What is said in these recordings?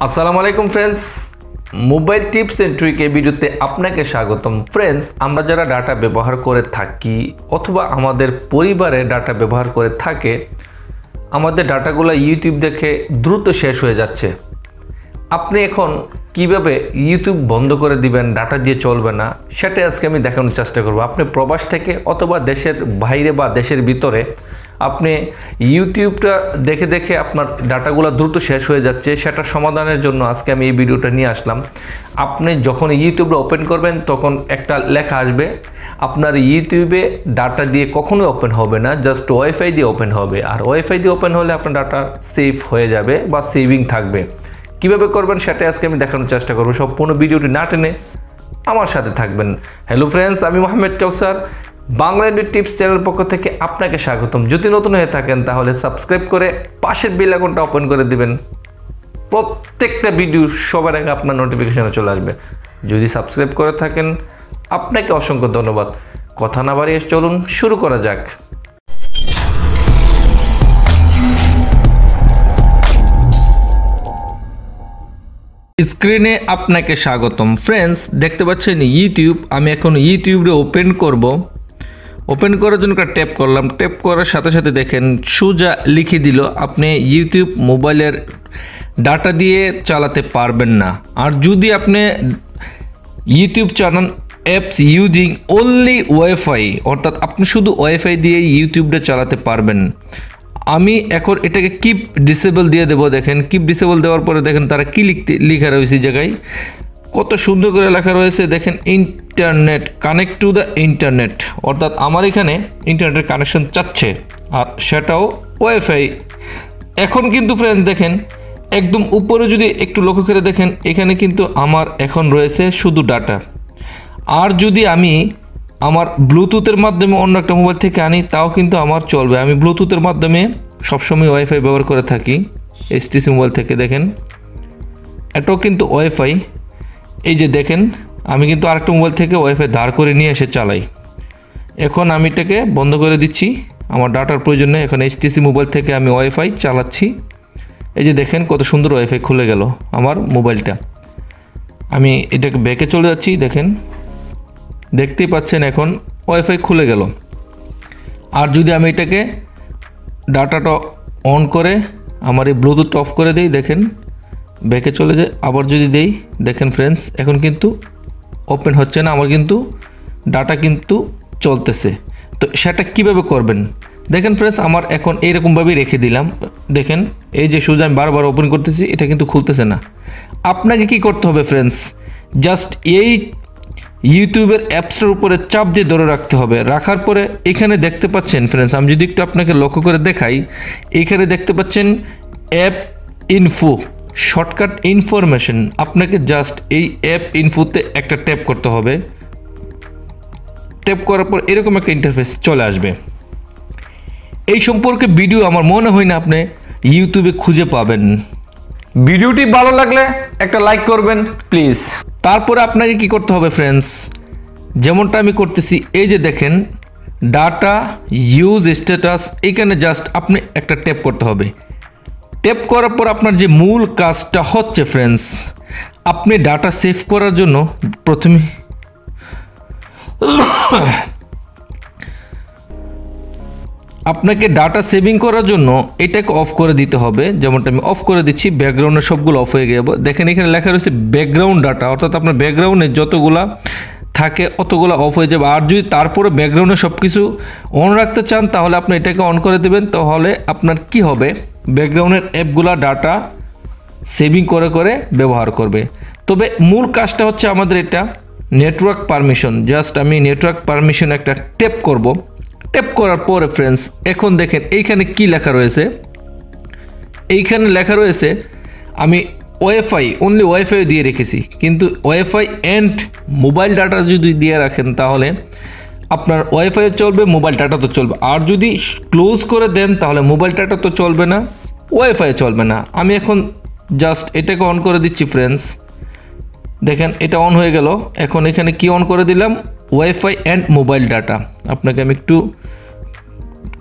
আসসালামু আলাইকুম friends, mobile tips and trick এই ভিডিওতে আপনাকে স্বাগতম। ফ্রেন্ডস, আমরা যারা ডাটা ব্যবহার করে থাকি অথবা আমাদের পরিবারে ডাটা ব্যবহার করে থাকে, আমাদের ডাটাগুলো ইউটিউব দেখে দ্রুত শেষ হয়ে যাচ্ছে। আপনি এখন কিভাবে ইউটিউব বন্ধ করে দিবেন, ডাটা দিয়ে চলবে না, সেটাই আজকে আমি দেখানোর চেষ্টা করব। আপনি প্রবাস থেকে অথবা দেশের বাইরে বা দেশের ভিতরে আপনি ইউটিউবটা দেখে দেখে আপনার ডাটাগুলো দ্রুত শেষ হয়ে যাচ্ছে, সেটা সমাধানের জন্য আজকে আমি এই ভিডিওটা নিয়ে আসলাম। আপনি যখন ইউটিউবটা ওপেন করবেন তখন একটা লেখা আসবে, আপনার ইউটিউবে ডাটা দিয়ে কখনোই ওপেন হবে না, জাস্ট ওয়াইফাই দিয়ে ওপেন হবে। আর ওয়াইফাই দিয়ে ওপেন হলে আপনার ডাটা সেভ হয়ে যাবে বা সেভিং থাকবে। কিভাবে করবেন সেটা আজকে আমি দেখানোর চেষ্টা করব। সম্পূর্ণ ভিডিওটি না টেনে আমার সাথে থাকবেন। হ্যালো ফ্রেন্ডস, আমি মোহাম্মদ কাউসার, বাংলা টিপস চ্যানেল পক্ষ থেকে আপনাকে স্বাগতম। যদি নতুন হয়ে থাকেন তাহলে সাবস্ক্রাইব করে পাশের বেল আইকনটা ওপেন করে দিবেন। প্রত্যেকটা ভিডিও সবার আগে আপনার নোটিফিকেশনে চলে আসবে। যদি সাবস্ক্রাইব করে থাকেন আপনাকে অসংখ্য ধন্যবাদ। কথা না বাড়িয়ে চলুন শুরু করা যাক। স্ক্রিনে আপনাকে স্বাগতম। ফ্রেন্ডস, দেখতে পাচ্ছেন ইউটিউব। আমি এখন ইউটিউবে ওপেন করব। ওপেন করার জন্য একটা ট্যাপ করলাম। ট্যাপ করার সাথে সাথে দেখেন সোজা লিখে দিল আপনি ইউটিউব মোবাইলের ডাটা দিয়ে চালাতে পারবেন না। আর যদি আপনি ইউটিউব চালান অ্যাপস ইউজিং অনলি ওয়াইফাই, অর্থাৎ আপনি শুধু ওয়াইফাই দিয়ে ইউটিউবটা চালাতে পারবেন। আমি এখন এটাকে কিপ ডিসেবল দিয়ে দেবো। দেখেন কিপ ডিসেবল দেওয়ার পরে দেখেন তারা কি লেখা রয়েছে জায়গায়, কত সুন্দর করে লেখা রয়েছে। দেখেন internet connect to the internet, অর্থাৎ আমার এখানে ইন্টারনেটের কানেকশন চাচ্ছে আর সেটাও ওয়াইফাই। এখন কিন্তু ফ্রেন্ডস দেখেন একদম উপরে যদি একটু লক্ষ্য করে দেখেন, এখানে কিন্তু আমার এখন রয়েছে শুধু ডাটা। আর যদি আমি আমার ব্লুটুথের মাধ্যমে অন্য একটা মোবাইল থেকে আনি তাও কিন্তু আমার চলবে। আমি ব্লুটুথের মাধ্যমে সবসময় ওয়াইফাই ব্যবহার করে থাকি এইচটিসি মোবাইল থেকে। দেখেন এটাও কিন্তু ওয়াইফাই। এই যে দেখেন আমি কিন্তু আরেকটা মোবাইল থেকে ওয়াইফাই ধার করে নিয়ে এসে চালাই। এখন আমি এটাকে বন্ধ করে দিচ্ছি, আমার ডাটার প্রয়োজন নেই। এখন এইচটিসি মোবাইল থেকে আমি ওয়াইফাই চালাচ্ছি। এই যে দেখেন কত সুন্দর ওয়াইফাই খুলে গেল আমার মোবাইলটা। আমি এটাকে ব্যাকে চলে যাচ্ছি। দেখেন দেখতেই পাচ্ছেন এখন ওয়াইফাই খুলে গেল। আর যদি আমি এটাকে ডাটাটা অন করে আমার এই ব্লুটুথটা অফ করে দিই, দেখেন ব্যাকে চলে যায়। আবার যদি দেই, দেখেন ফ্রেন্ডস এখন কিন্তু ওপেন হচ্ছে না, আমার কিন্তু ডাটা কিন্তু চলতেছে। তো সেটা কিভাবে করবেন দেখেন ফ্রেন্ডস, আমার এখন এইরকমভাবেই রেখে দিলাম। দেখেন এই যে সোজা আমি বারবার ওপেন করতেছি, এটা কিন্তু খুলতেছে না। আপনাকে কি করতে হবে ফ্রেন্ডস, জাস্ট এই ইউটিউবের অ্যাপসটার উপরে চাপ দিয়ে ধরে রাখতে হবে। রাখার পরে এখানে দেখতে পাচ্ছেন ফ্রেন্ডস, আমি যদি একটু আপনাকে লক্ষ্য করে দেখাই, এখানে দেখতে পাচ্ছেন অ্যাপ ইনফো, শর্টকাট ইনফরমেশন। আপনাকে জাস্ট এই অ্যাপ ইনফোতে একটা ট্যাপ করতে হবে। ট্যাপ করার পর এরকম একটা ইন্টারফেস চলে আসবে। এই সম্পর্কে ভিডিও আমার মনে হয় না আপনি ইউটিউবে খুঁজে পাবেন। ভিডিওটি ভালো লাগলে একটা লাইক করবেন প্লিজ। তারপরে আপনাকে কি করতে হবে ফ্রেন্ডস, যেমনটা আমি করতেছি, এই যে দেখেন ডাটা ইউজ স্ট্যাটাস, এখানে জাস্ট আপনি একটা ট্যাপ করতে হবে। ট্যাপ করার পর আপনার যে মূল কাজটা হচ্ছে ফ্রেন্ডস, আপনি ডাটা সেভ করার জন্য প্রথমে আপনাকে ডাটা সেভিং করার জন্য এটাকে অফ করে দিতে হবে। যেমনটা আমি অফ করে দিচ্ছি, ব্যাকগ্রাউন্ডের সবগুলো অফ হয়ে গেছে। দেখেন এখানে লেখা রয়েছে ব্যাকগ্রাউন্ড ডাটা, অর্থাৎ আপনার ব্যাকগ্রাউন্ডে যতগুলা থাকে অতগুলো অফ হয়ে যাবে। আর যদি তারপরে ব্যাকগ্রাউন্ডে সব কিছু অন রাখতে চান তাহলে আপনি এটাকে অন করে দেবেন। তাহলে আপনার কি হবে, ব্যাকগ্রাউন্ডের অ্যাপগুলা ডাটা সেভিং করে করে ব্যবহার করবে। তবে মূল কাজটা হচ্ছে আমাদের এটা নেটওয়ার্ক পারমিশন। জাস্ট আমি নেটওয়ার্ক পারমিশন একটা ট্যাপ করব। ট্যাপ করার পরে ফ্রেন্ডস এখন দেখেন এইখানে কি লেখা রয়েছে, এইখানে লেখা রয়েছে আমি ওয়াইফাই অনলি ওয়াইফাই দিয়ে রেখেছি, কিন্তু ওয়াইফাই অ্যান্ড মোবাইল ডাটা যদি দিয়ে রাখেন তাহলে আপনার ওয়াইফাই চলবে, মোবাইল ডাটা তো চলবে। আর যদি ক্লোজ করে দেন তাহলে মোবাইল ডাটা তো চলবে না, ওয়াইফাই চলবে না। আমি এখন জাস্ট এটাকে অন করে দিচ্ছি ফ্রেন্ডস। দেখেন এটা অন হয়ে গেল। এখন এখানে কি অন করে দিলাম, ওয়াইফাই অ্যান্ড মোবাইল ডাটা। আপনাকে আমি একটু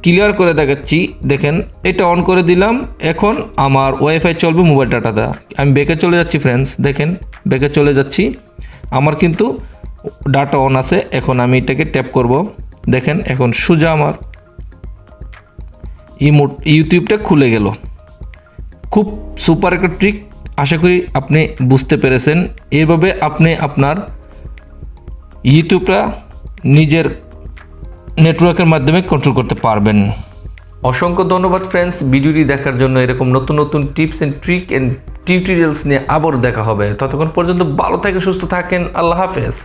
ক্লিয়ার করে দেখাচ্ছি। দেখেন এটা অন করে দিলাম, এখন আমার ওয়াইফাই চলবে মোবাইল ডাটাটা। আমি ব্যাকে চলে যাচ্ছি ফ্রেন্ডস, দেখেন ব্যাকে চলে যাচ্ছি, আমার কিন্তু ডাটা অন আছে। এখন আমি এটাকে ট্যাপ করব, দেখেন এখন সোজা আমার ইউটিউবটা খুলে গেল। খুব সুপার একটা ট্রিক, আশা করি আপনি বুঝতে পেরেছেন। এইভাবে আপনি আপনার ইউটিউবটা নিজের নেটওয়ার্কের মাধ্যমে কন্ট্রোল করতে পারবেন। অসংখ্য ধন্যবাদ ফ্রেন্ডস ভিডিওটি দেখার জন্য। এরকম নতুন নতুন tips and trick and tutorials নিয়ে আবার দেখা হবে। ততক্ষণ পর্যন্ত ভালো থাকেন, সুস্থ থাকেন, আল্লাহ হাফেজ।